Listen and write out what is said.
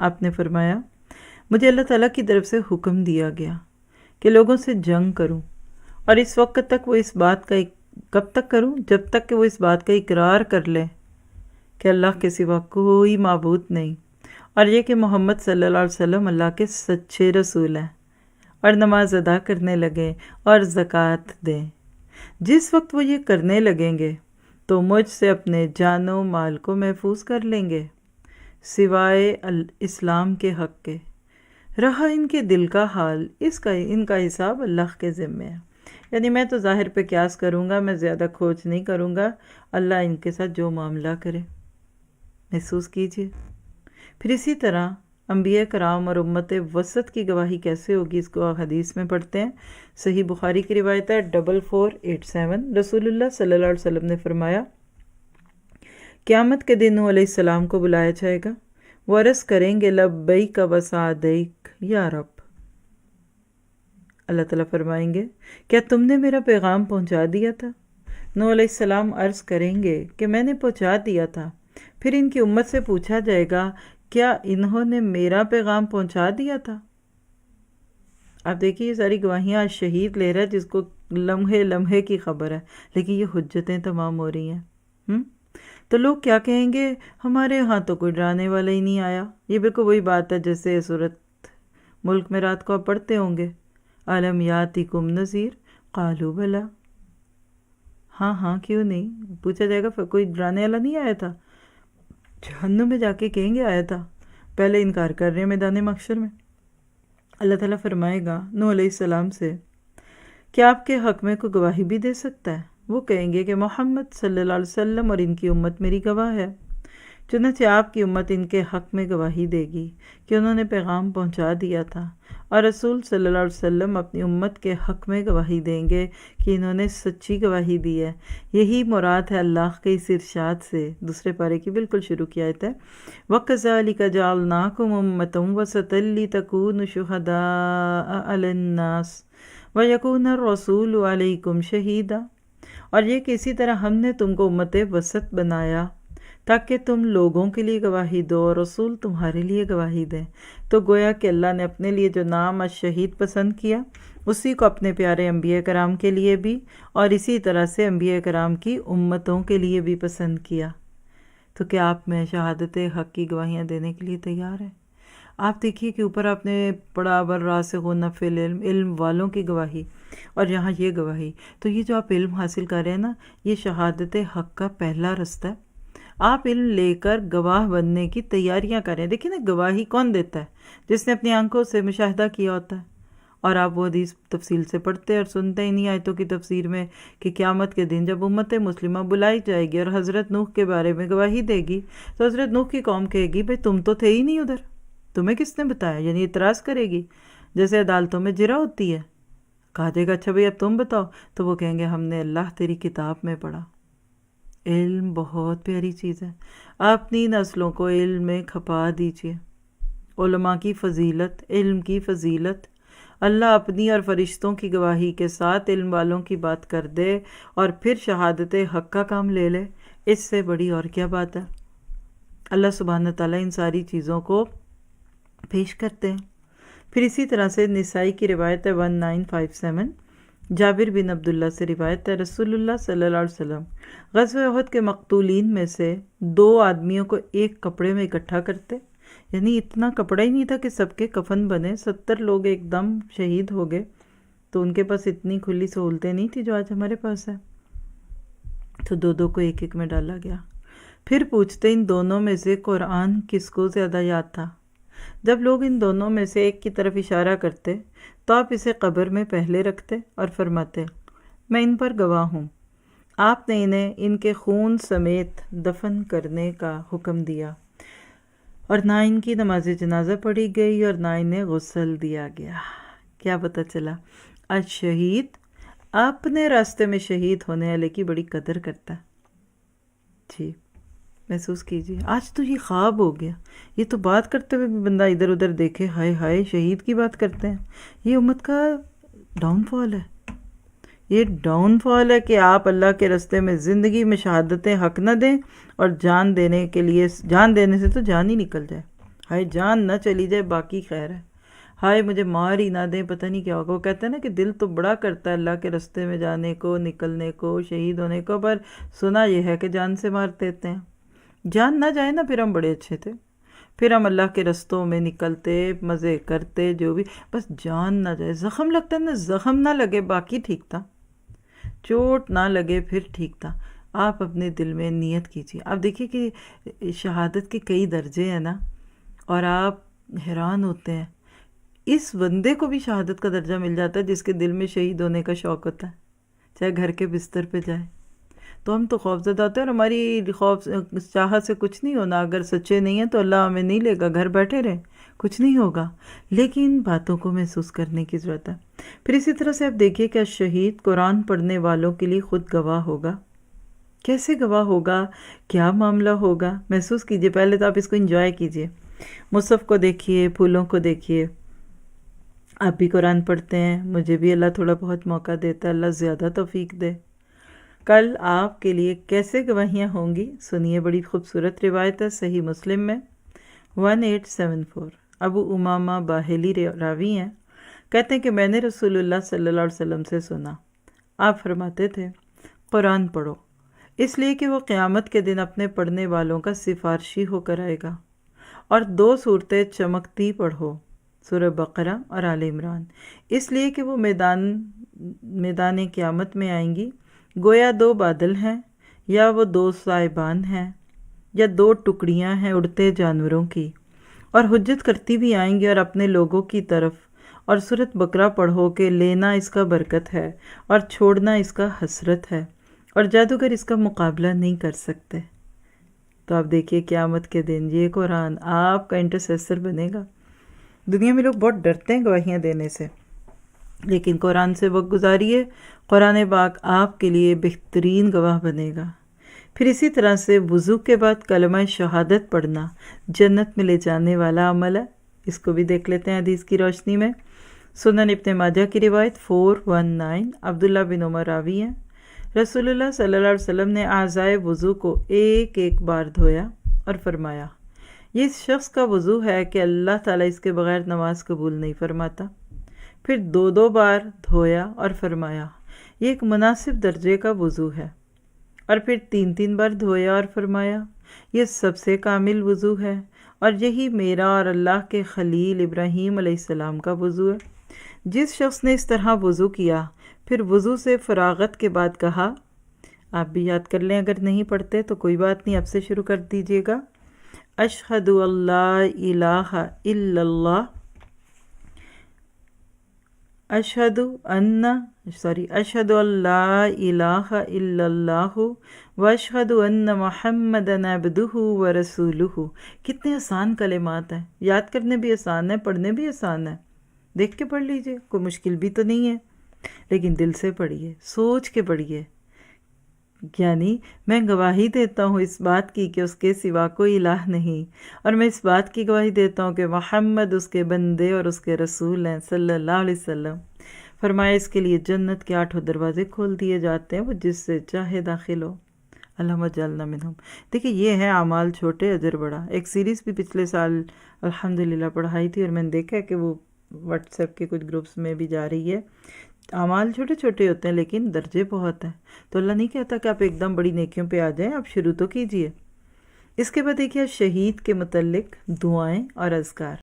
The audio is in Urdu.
آپ نے فرمایا مجھے اللہ تعالیٰ کی طرف سے حکم دیا گیا کہ لوگوں سے جنگ کروں، اور اس وقت تک وہ اس بات کا کب تک کروں؟ جب تک کہ وہ اس بات کا اقرار کر لے کہ اللہ کے سوا کوئی معبود نہیں، اور یہ کہ محمد صلی اللہ علیہ وسلم اللہ کے سچے رسول ہیں، اور نماز ادا کرنے لگیں اور زکوٰۃ دیں۔ جس وقت وہ یہ کرنے لگیں گے تو مجھ سے اپنے جان و مال کو محفوظ کر لیں گے سوائے اسلام کے حق کے۔ رہا ان کے دل کا حال، ان کا حساب اللہ کے ذمے ہے۔ یعنی میں تو ظاہر پہ قیاس کروں گا، میں زیادہ کھوج نہیں کروں گا، اللہ ان کے ساتھ جو معاملہ کرے۔ محسوس کیجئے۔ پھر اسی طرح انبیاء کرام اور امت وسط کی گواہی کیسے ہوگی، اس کو حدیث میں پڑھتے ہیں۔ صحیح بخاری کی روایت ہے 4487، رسول اللہ صلی اللہ علیہ وسلم نے فرمایا قیامت کے دن نوح علیہ السلام کو بلایا جائے گا، وہ عرض کریں گے لبیک و سعدیک یا رب۔ اللہ تعالیٰ فرمائیں گے کیا تم نے میرا پیغام پہنچا دیا تھا؟ نوح علیہ السلام عرض کریں گے کہ میں نے پہنچا دیا تھا۔ پھر ان کی امت سے پوچھا جائے گا کیا انہوں نے میرا پیغام پہنچا دیا تھا؟ آپ دیکھیے یہ ساری گواہیاں آج شہید لے رہا ہے جس کو لمحے لمحے کی خبر ہے، لیکن یہ حجتیں تمام ہو رہی ہیں۔ تو لوگ کیا کہیں گے؟ ہمارے ہاں تو کوئی ڈرانے والا ہی نہیں آیا۔ یہ بالکل وہی بات ہے جیسے سورۃ ملک میں رات کو آپ پڑھتے ہوں گے، الم یاتکم نذیر قالوا بلا۔ ہاں کیوں نہیں؟ پوچھا جائے گا کوئی ڈرانے والا نہیں آیا تھا؟ جہنم میں جا کے کہیں گے آیا تھا، پہلے انکار کر رہے ہیں میدان محشر میں۔ اللہ تعالیٰ فرمائے گا نوح علیہ السلام سے کیا آپ کے حق میں کوئی گواہی بھی دے سکتا ہے؟ وہ کہیں گے کہ محمد صلی اللہ علیہ وسلم اور ان کی امت میری گواہ ہے۔ چنانچہ آپ کی امت ان کے حق میں گواہی دے گی کہ انہوں نے پیغام پہنچا دیا تھا، اور رسول صلی اللہ علیہ وسلم اپنی امت کے حق میں گواہی دیں گے کہ انہوں نے سچی گواہی دی ہے۔ یہی مراد ہے اللہ کے اس ارشاد سے، دوسرے پارے کی بالکل شروع کی آیت ہے وَكَذَلِكَ جَعَلْنَاكُمْ أُمَّةً وَسَطًا لِتَكُونُوا شُهَدَاءَ عَلَى النَّاسِ وَيَكُونَ الرَّسُولُ عَلَيْكُمْ شَهِيدًا، اور یہ کہ اسی طرح ہم نے تم کو امت وسط بنایا تاکہ تم لوگوں کے لیے گواہی دو اور رسول تمہارے لیے گواہی دیں۔ تو گویا کہ اللہ نے اپنے لیے جو نام الشہید پسند کیا، اسی کو اپنے پیارے انبیاء کرام کے لیے بھی، اور اسی طرح سے انبیاء کرام کی امتوں کے لیے بھی پسند کیا۔ تو کیا آپ میں شہادت حق کی گواہیاں دینے کے لیے تیار ہیں؟ آپ دیکھیے کہ اوپر آپ نے پڑھا والراسخون فی العلم، علم والوں کی گواہی، اور یہاں یہ گواہی۔ تو یہ جو آپ علم حاصل کر رہے ہیں نا، یہ شہادت حق کا پہلا رستہ ہے۔ آپ علم لے کر گواہ بننے کی تیاریاں کریں۔ دیکھیں نا، گواہی کون دیتا ہے؟ جس نے اپنی آنکھوں سے مشاہدہ کیا ہوتا ہے، اور آپ وہ حدیث تفصیل سے پڑھتے اور سنتے انہی آیتوں کی تفسیر میں کہ قیامت کے دن جب امت مسلمہ بلائی جائے گی اور حضرت نوح کے بارے میں گواہی دے گی، تو حضرت نوح کی قوم کہے گی بھئی تم تو تھے ہی نہیں ادھر، تمہیں کس نے بتایا؟ یعنی اعتراض کرے گی، جیسے عدالتوں میں جرا ہوتی ہے۔ کہا جائے گا اچھا بھئی اب تم بتاؤ، تو وہ کہیں گے ہم نے اللہ تیری کتاب میں پڑھا۔ علم بہت پیاری چیز ہے، اپنی نسلوں کو علم میں کھپا دیجیے۔ علماء کی فضیلت، علم کی فضیلت، اللہ اپنی اور فرشتوں کی گواہی کے ساتھ علم والوں کی بات کر دے اور پھر شہادت حق کا کام لے لے، اس سے بڑی اور کیا بات ہے؟ اللہ سبحانہ تعالیٰ ان ساری چیزوں کو پیش کرتے ہیں۔ پھر اسی طرح سے نسائی کی روایت ہے 1957، جابر بن عبداللہ سے روایت ہے رسول اللہ صلی اللہ علیہ وسلم غزوہ احد کے مقتولین میں سے 2 آدمیوں کو ایک کپڑے میں اکٹھا کرتے، یعنی اتنا کپڑا ہی نہیں تھا کہ سب کے کفن بنے، 70 لوگ ایک دم شہید ہو گئے، تو ان کے پاس اتنی کھلی سہولتیں نہیں تھی جو آج ہمارے پاس ہے، تو 2 کو ایک میں ڈالا گیا۔ پھر پوچھتے ان دونوں میں سے قرآن کس کو زیادہ یاد تھا؟ جب لوگ ان دونوں میں سے ایک کی طرف اشارہ کرتے تو آپ اسے قبر میں پہلے رکھتے اور فرماتے میں ان پر گواہ ہوں، آپ نے انہیں ان کے خون سمیت دفن کرنے کا حکم دیا، اور نہ ان کی نماز جنازہ پڑھی گئی اور نہ انہیں غسل دیا گیا۔ کیا پتہ چلا؟ آج شہید اپنے راستے میں شہید ہونے والے کی بڑی قدر کرتا ہے۔ جی محسوس کیجیے، آج تو یہ خواب ہو گیا، یہ تو بات کرتے ہوئے بھی بندہ ادھر ادھر دیکھے، ہائے ہائے شہید کی بات کرتے ہیں۔ یہ امت کا ڈاؤن فال ہے، یہ ڈاؤن فال ہے کہ آپ اللہ کے راستے میں زندگی میں شہادت حق نہ دیں، اور جان دینے سے تو جان ہی نکل جائے، ہائے جان نہ چلی جائے باقی خیر ہے، ہائے مجھے مار ہی نہ دیں پتہ نہیں کیا ہوگا۔ وہ کہتے ہیں نا کہ دل تو بڑا کرتا ہے اللہ کے رستے میں جانے کو، نکلنے کو، شہید ہونے کو، پر سنا یہ ہے کہ جان سے مار دیتے ہیں۔ جان نہ جائے نا پھر ہم بڑے اچھے تھے، پھر ہم اللہ کے رستوں میں نکلتے، مزے کرتے، جو بھی، بس جان نہ جائے۔ زخم لگتا ہے نا، زخم نہ لگے باقی ٹھیک تھا، چوٹ نہ لگے پھر ٹھیک تھا۔ آپ اپنے دل میں نیت کیجیے۔ آپ دیکھیے کہ شہادت کے کئی درجے ہیں نا، اور آپ حیران ہوتے ہیں اس بندے کو بھی شہادت کا درجہ مل جاتا ہے جس کے دل میں شہید ہونے کا شوق ہوتا ہے، چاہے گھر کے بستر پہ جائے۔ تو ہم تو خوفزدہ ہوتے ہیں، اور ہماری خوف چاہت سے کچھ نہیں ہونا۔ اگر سچے نہیں ہیں تو اللہ ہمیں نہیں لے گا، گھر بیٹھے رہیں، کچھ نہیں ہوگا، لیکن باتوں کو محسوس کرنے کی ضرورت ہے۔ پھر اسی طرح سے آپ دیکھیے کہ شہید قرآن پڑھنے والوں کے لیے خود گواہ ہوگا۔ کیسے گواہ ہوگا؟ کیا معاملہ ہوگا؟ محسوس کیجئے، پہلے تو آپ اس کو انجوائے کیجئے، مصحف کو دیکھیے، پھولوں کو دیکھیے۔ آپ بھی قرآن پڑھتے ہیں، مجھے بھی اللہ تھوڑا بہت موقع دیتا ہے، اللہ زیادہ توفیق دے۔ کل آپ کے لیے کیسے گواہیاں ہوں گی سنیے، بڑی خوبصورت روایت ہے، صحیح مسلم میں 1874۔ ابو امامہ باہلی راوی ہیں، کہتے ہیں کہ میں نے رسول اللہ صلی اللہ علیہ وسلم سے سنا، آپ فرماتے تھے قرآن پڑھو، اس لیے کہ وہ قیامت کے دن اپنے پڑھنے والوں کا سفارشی ہو کر آئے گا، اور 2 صورتیں چمکتی پڑھو، سورہ بقرہ اور آل عمران، اس لیے کہ وہ میدان قیامت میں آئیں گی، گویا 2 بادل ہیں، یا وہ 2 صائبان ہیں، یا 2 ٹکڑیاں ہیں اڑتے جانوروں کی، اور حجت کرتی بھی آئیں گی اور اپنے لوگوں کی طرف، اور سورۃ بقرہ پڑھو کہ لینا اس کا برکت ہے اور چھوڑنا اس کا حسرت ہے، اور جادوگر اس کا مقابلہ نہیں کر سکتے۔ تو آپ دیکھیے قیامت کے دن یہ قرآن آپ کا انٹرسیسر بنے گا۔ دنیا میں لوگ بہت ڈرتے ہیں گواہیاں دینے سے، لیکن قرآن سے وقت گزاریے، قرآن پاک آپ کے لیے بہترین گواہ بنے گا۔ پھر اسی طرح سے وضو کے بعد کلمہ شہادت پڑھنا جنت میں لے جانے والا عمل ہے، اس کو بھی دیکھ لیتے ہیں حدیث کی روشنی میں۔ سنن ابن ماجہ کی روایت 419، عبداللہ بن عمر راوی ہیں، رسول اللہ صلی اللہ علیہ وسلم نے اعضائے وضو کو ایک ایک بار دھویا اور فرمایا، یہ اس شخص کا وضو ہے کہ اللہ تعالیٰ اس کے بغیر نماز قبول نہیں فرماتا۔ پھر 2 بار دھویا اور فرمایا، یہ ایک مناسب درجے کا وضو ہے، اور پھر 3 بار دھویا اور فرمایا، یہ سب سے کامل وضو ہے، اور یہی میرا اور اللہ کے خلیل ابراہیم علیہ السلام کا وضو ہے۔ جس شخص نے اس طرح وضو کیا، پھر وضو سے فراغت کے بعد کہا، آپ بھی یاد کر لیں اگر نہیں پڑھتے تو کوئی بات نہیں، اب سے شروع کر دیجئے گا، اشہد اللہ الہ الا اللہ، اشہد اللہ الہ الا اللہ واشہد ان محمدن عبدہ ورسولہ۔ کتنے آسان کلمات ہیں، یاد کرنے بھی آسان ہے، پڑھنے بھی آسان ہے، دیکھ کے پڑھ لیجئے، کوئی مشکل بھی تو نہیں ہے، لیکن دل سے پڑھیے، سوچ کے پڑھیے۔ یعنی میں گواہی دیتا ہوں اس بات کی کہ اس کے سوا کوئی الہ نہیں، اور میں اس بات کی گواہی دیتا ہوں کہ محمد اس کے بندے اور اس کے رسول ہیں صلی اللہ علیہ وسلم۔ فرمایا اس کے لیے جنت کے 8 دروازے کھول دیے جاتے ہیں، وہ جس سے چاہے داخل ہو۔ اللہم اجعلنا منہم۔ دیکھیں یہ ہے اعمال چھوٹے اجر بڑا، ایک سیریز بھی پچھلے سال الحمدللہ پڑھائی تھی، اور میں نے دیکھا کہ وہ واٹس ایپ کے کچھ گروپس میں بھی جا رہی ہے۔ اعمال چھوٹے چھوٹے ہوتے ہیں لیکن درجے بہت ہیں، تو اللہ نہیں کہتا کہ آپ ایک دم بڑی نیکیوں پہ آ جائیں، آپ شروع تو کیجئے۔ اس کے بعد دیکھیے شہید کے متعلق دعائیں اور اذکار۔